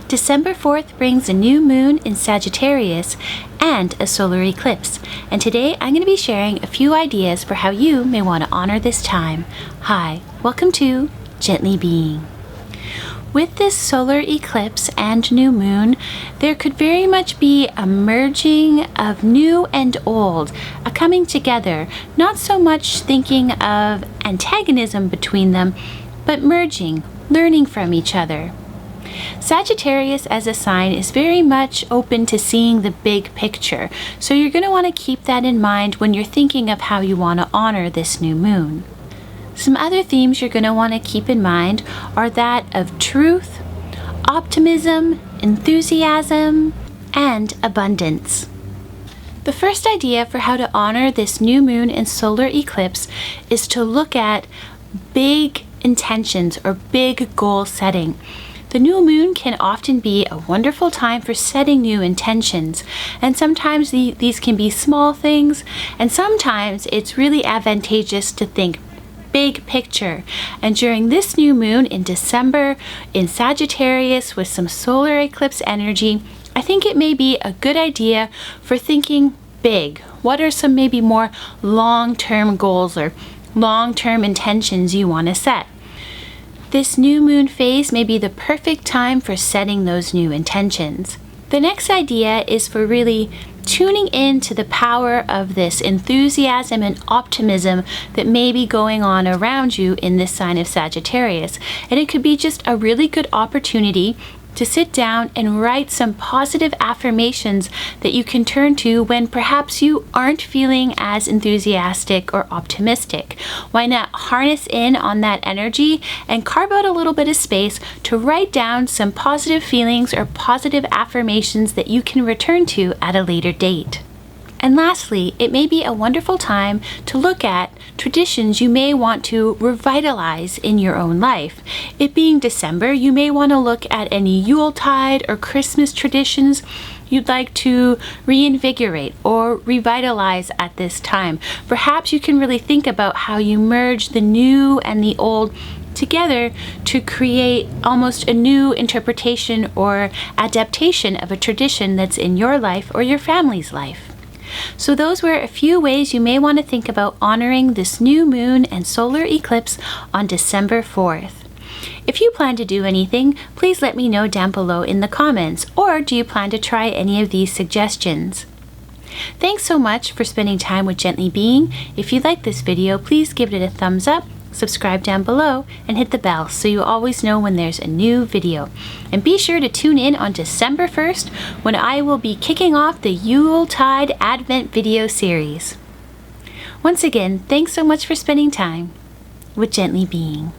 December 4th brings a new moon in Sagittarius and a solar eclipse, and today I'm going to be sharing a few ideas for how you may want to honor this time. Hi, welcome to Gently Being. With this solar eclipse and new moon, there could very much be a merging of new and old, a coming together, not so much thinking of antagonism between them, but merging, learning from each other. Sagittarius as a sign is very much open to seeing the big picture, so you're going to want to keep that in mind when you're thinking of how you want to honor this new moon. Some other themes you're going to want to keep in mind are that of truth, optimism, enthusiasm, and abundance. The first idea for how to honor this new moon and solar eclipse is to look at big intentions or big goal setting. The new moon can often be a wonderful time for setting new intentions, and sometimes these can be small things, and sometimes it's really advantageous to think big picture. And during this new moon in December in Sagittarius with some solar eclipse energy, I think it may be a good idea for thinking big. What are some maybe more long-term goals or long-term intentions you want to set? This new moon phase may be the perfect time for setting those new intentions. The next idea is for really tuning in to the power of this enthusiasm and optimism that may be going on around you in this sign of Sagittarius. And it could be just a really good opportunity to sit down and write some positive affirmations that you can turn to when perhaps you aren't feeling as enthusiastic or optimistic. Why not harness in on that energy and carve out a little bit of space to write down some positive feelings or positive affirmations that you can return to at a later date. And lastly, it may be a wonderful time to look at traditions you may want to revitalize in your own life. It being December, you may want to look at any Yuletide or Christmas traditions you'd like to reinvigorate or revitalize at this time. Perhaps you can really think about how you merge the new and the old together to create almost a new interpretation or adaptation of a tradition that's in your life or your family's life. So those were a few ways you may want to think about honoring this new moon and solar eclipse on December 4th. If you plan to do anything, please let me know down below in the comments, or do you plan to try any of these suggestions? Thanks so much for spending time with Gently Being. If you like this video, please give it a thumbs up, subscribe down below, and hit the bell so you always know when there's a new video. And be sure to tune in on December 1st when I will be kicking off the Yuletide Advent video series. Once again, thanks so much for spending time with Gently Being.